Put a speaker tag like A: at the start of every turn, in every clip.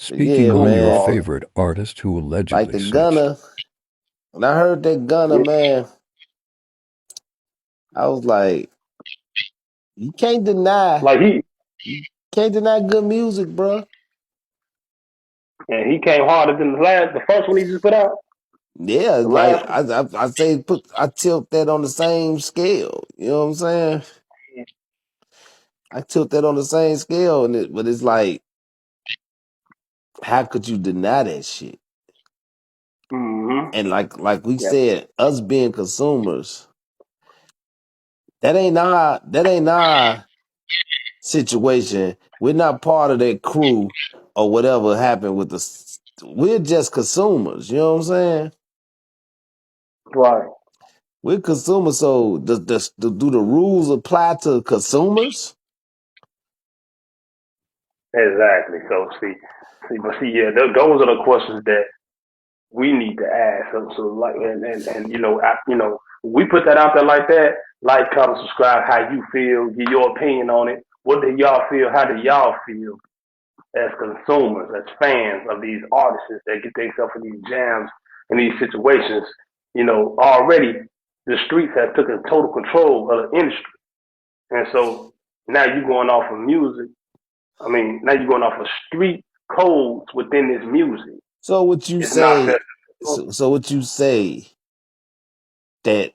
A: Speaking
B: Yeah,
A: on your
B: man.
A: favorite artist who
B: Like
A: allegedly
B: the
A: snitched.
B: Gunna. When I heard that Gunna,
C: Yeah,
B: man, I was like, you can't deny,
C: like he
B: you can't deny good music, bro.
C: and he came harder than the first one he just put out.
B: Yeah,
C: The
B: like
C: last one.
B: I say, I tilt that on the same scale. You know what I'm saying? I tilt that on the same scale, but it's like, how could you deny that shit?
C: Mm-hmm.
B: And like we
C: Yeah.
B: said, us being consumers, that ain't our situation. We're not part of that crew or whatever happened with the. We're just consumers. You know what I'm saying?
C: Right.
B: We're consumers. So do the rules apply to consumers?
C: Exactly. So yeah, those are the questions that we need to ask. So like, and we put that out there like that. Like, comment, subscribe. How you feel? Give your opinion on it. What do y'all feel? How do y'all feel as consumers, as fans of these artists that get themselves in these jams and these situations? Already the streets have taken total control of the industry, and so now you're going off of music. I mean, now you're going off of street codes within this music.
B: So what you
C: It's not fair.
B: say? So what you say that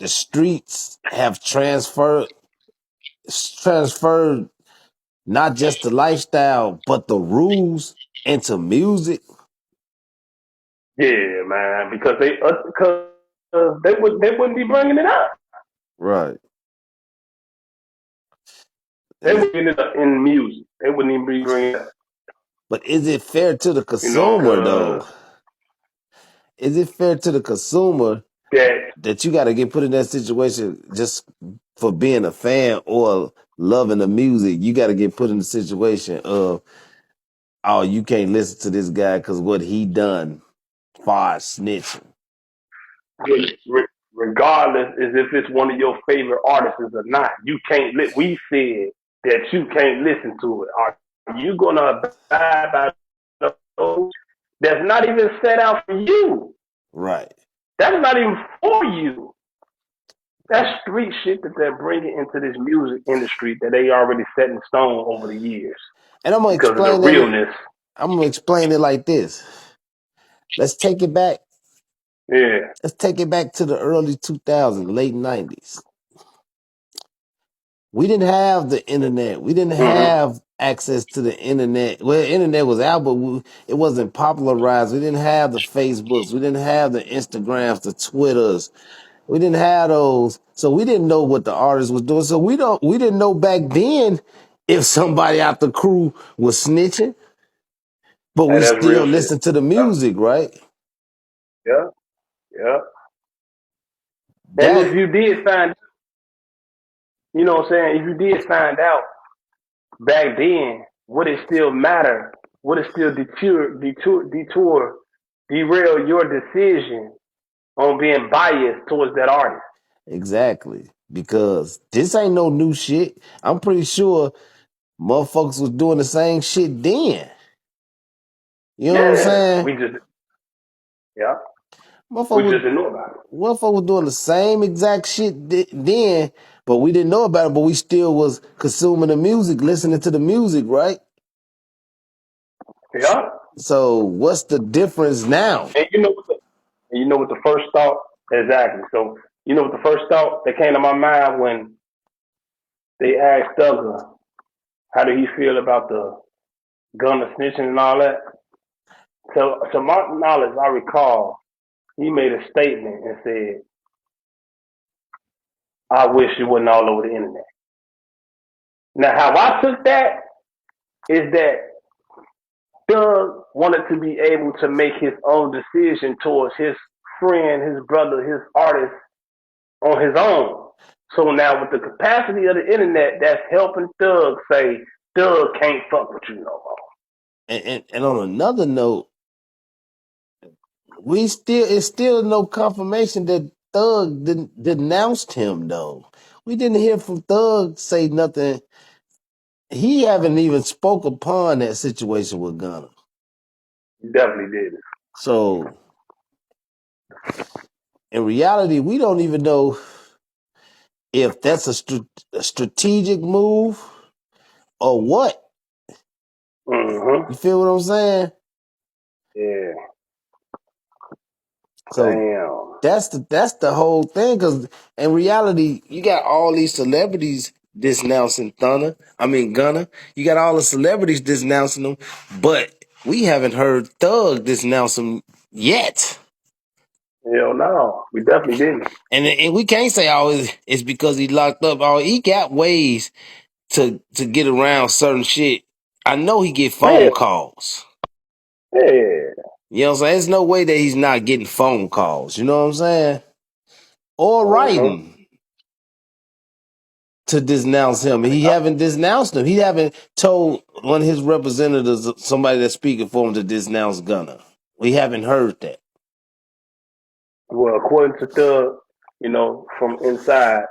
B: the streets have transferred not just the lifestyle but the rules into music?
C: Yeah, man, because they wouldn't be bringing it up.
B: Right.
C: They
B: Is-
C: would bring it up in music. They wouldn't even be bringing it up.
B: But is it fair to the consumer though?
C: Because
B: Is it fair to the consumer
C: that
B: that you got to get put in that situation just for being a fan or loving the music? You got to get put in the situation of, oh, you can't listen to this guy because what he done, far as snitching.
C: regardless, as if it's one of your favorite artists or not, you can't. We said that you can't listen to it. Are you gonna abide by those? That's not even set out for you.
B: Right.
C: That's not even for you. That's street shit that they're bringing into this music industry that they already set in stone over the years
B: And
C: because of the realness.
B: I'm gonna explain it like this. Let's take it back.
C: Yeah.
B: Let's take it back to the early 2000s, late 90s. We didn't have the internet. We didn't
C: Mm-hmm.
B: have access to the internet. Well, the internet was out, but it wasn't popularized. We didn't have the Facebooks. We didn't have the Instagrams, the Twitters. We didn't have those. So we didn't know what the artist was doing. So we didn't know back then if somebody out the crew was snitching, but
C: Hey,
B: we
C: that's real
B: still
C: shit.
B: listen to the
C: Yeah.
B: music, right?
C: Yeah. Yeah. And
B: That
C: if you did find, what I'm saying, if you did find out back then, would it still matter? Would it still derail your decision on being biased towards that artist?
B: exactly. Because this ain't no new shit. I'm pretty sure motherfuckers was doing the same shit then. You know what I'm
C: Yeah.
B: saying?
C: Yeah, we
B: Motherfucker
C: just
B: was,
C: didn't know about it.
B: motherfucker was doing the same exact shit then, but we didn't know about it, but we still was consuming the music, listening to the music, right?
C: Yeah.
B: So what's the difference now?
C: And you know what the first thought exactly. So you know what the first thought that came to my mind when they asked Douglas how did he feel about the Gunna snitching and all that. So to my knowledge, I recall he made a statement and said, "I wish it wasn't all over the internet." Now, how I took that is that Doug wanted to be able to make his own decision towards his friend, his brother, his artist on his own. So now with the capacity of the internet, that's helping Doug say, Doug can't fuck with you no more.
B: And on another note, it's still no confirmation that Thug denounced him though. We didn't hear from Thug say nothing. He haven't even spoke upon that situation with Gunna.
C: You definitely did.
B: So in reality, we don't even know if that's a strategic move or what.
C: Mm-hmm.
B: You feel what I'm saying?
C: Yeah.
B: So
C: Damn.
B: that's the whole thing. Cause in reality, you got all these celebrities denouncing Gunna. You got all the celebrities denouncing them, but we haven't heard Thug denounce him yet.
C: Hell no. We definitely didn't.
B: And we can't say it's because he locked up. Oh, he got ways to get around certain shit. I know he get phone
C: Yeah.
B: calls.
C: Yeah.
B: You know what I'm saying? There's no way that he's not getting phone calls. You know what I'm saying? Or
C: Mm-hmm.
B: writing to denounce him. He haven't denounced him. He haven't told one of his representatives, somebody that's speaking for him, to denounce Gunna. We haven't heard that.
C: Well, according to Thug, from inside,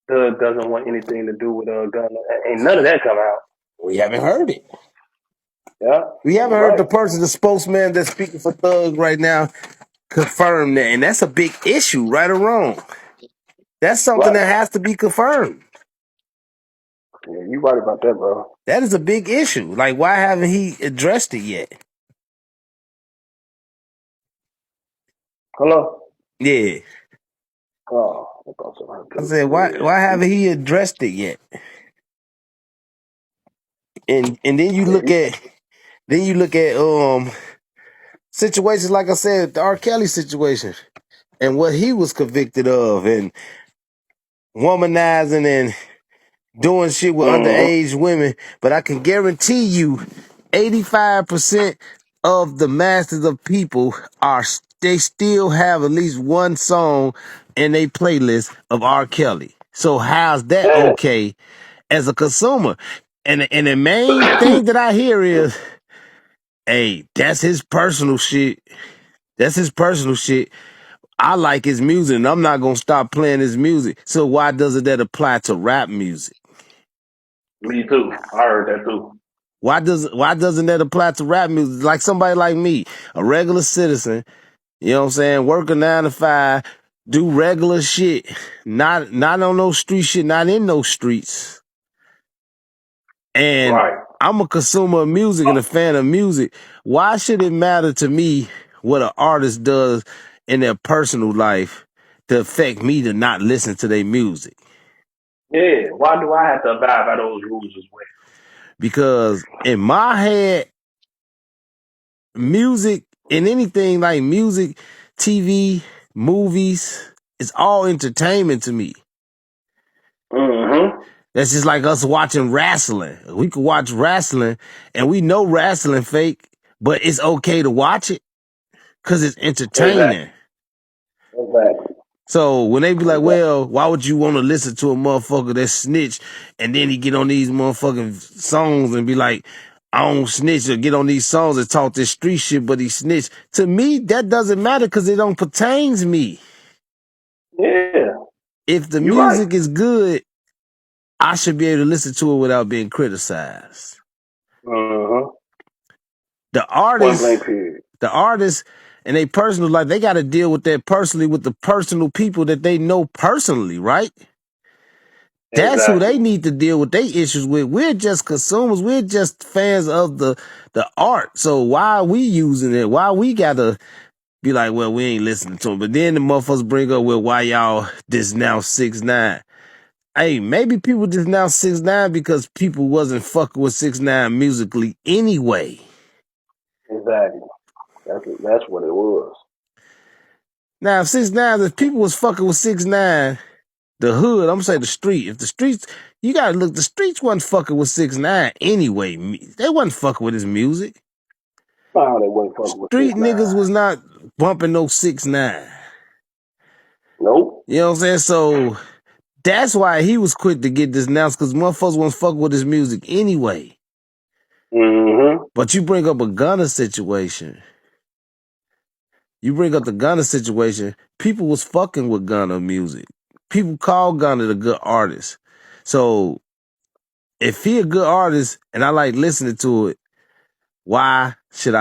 C: Thug doesn't want anything to do with Gunna. Ain't none of that come out.
B: We haven't heard it.
C: Yeah.
B: We haven't
C: You're
B: heard
C: right.
B: the spokesman that's speaking for Thug right now confirm that. And that's a big issue, right or wrong. That's something
C: Right.
B: that has to be confirmed.
C: Yeah, you right about that, bro.
B: That is a big issue. Like, why haven't he addressed it yet?
C: Hello?
B: Yeah.
C: Oh, I thought somebody
B: I
C: told
B: said, why
C: you.
B: haven't he addressed it yet? And then you look
C: Yeah.
B: at situations like I said, the R. Kelly situation and what he was convicted of and womanizing and doing shit with
C: Mm-hmm.
B: underage women. But I can guarantee you 85% of the masses of people they still have at least one song in their playlist of R. Kelly. So how's that
C: Yeah.
B: okay as a consumer? And the main thing that I hear is, hey, that's his personal shit. That's his personal shit. I like his music and I'm not gonna stop playing his music. So why doesn't that apply to rap music?
C: Me too. I heard that too.
B: Why doesn't that apply to rap music? Like somebody like me, a regular citizen, you know what I'm saying, work a 9 to 5, do regular shit, not on no street shit, not in those streets. And
C: Right.
B: I'm a consumer of music and a fan of music. Why should it matter to me what an artist does in their personal life to affect me to not listen to their music?
C: Yeah. Why do I have to abide by those rules as well?
B: Because in my head, music and anything like music, TV, movies, it's all entertainment to me.
C: Mm-hmm.
B: That's just like us watching wrestling. We could watch wrestling and we know wrestling fake, but it's okay to watch it because it's
C: Exactly.
B: entertaining.
C: Exactly.
B: So when they be like,
C: Exactly.
B: well, why would you want to listen to a motherfucker that snitch and then he get on these motherfucking songs and be like, I don't snitch, or get on these songs and talk this street shit, but he snitched. To me, that doesn't matter because it don't pertains me.
C: Yeah.
B: If the
C: You're right.
B: music is good, I should be able to listen to it without being criticized.
C: Mm-hmm.
B: The
C: Point
B: artists,
C: blank period.
B: the artists and they personal life, they got to deal with that personally with the personal people that they know personally, right? That's who
C: Exactly.
B: they need to deal with their issues with. We're just consumers. We're just fans of the art. So why are we using it? Why we gotta be like, well, we ain't listening to them. But then the motherfuckers bring up, well, why y'all just now 6ix9ine? Hey, maybe people just now 6ix9ine because people wasn't fucking with 6ix9ine musically anyway.
C: Exactly. That's what it was.
B: Now, if 6ix9ine, if people was fucking with 6ix9ine, the hood, I'm gonna say the street. If the streets, you gotta look, the streets wasn't fucking with 6ix9ine anyway. They wasn't fucking with his music.
C: No, they wasn't fucking with
B: Street
C: 6ix9ine.
B: niggas was not bumping no 6ix9ine.
C: Nope.
B: You know what I'm saying? So that's why he was quick to get this announced because motherfuckers wasn't fucking with his music anyway.
C: Mm-hmm.
B: But you bring up a Gunna situation. You bring up the Gunna situation. People was fucking with Gunna music. People call Gunna the good artist. So if he a good artist and I like listening to it, why should I?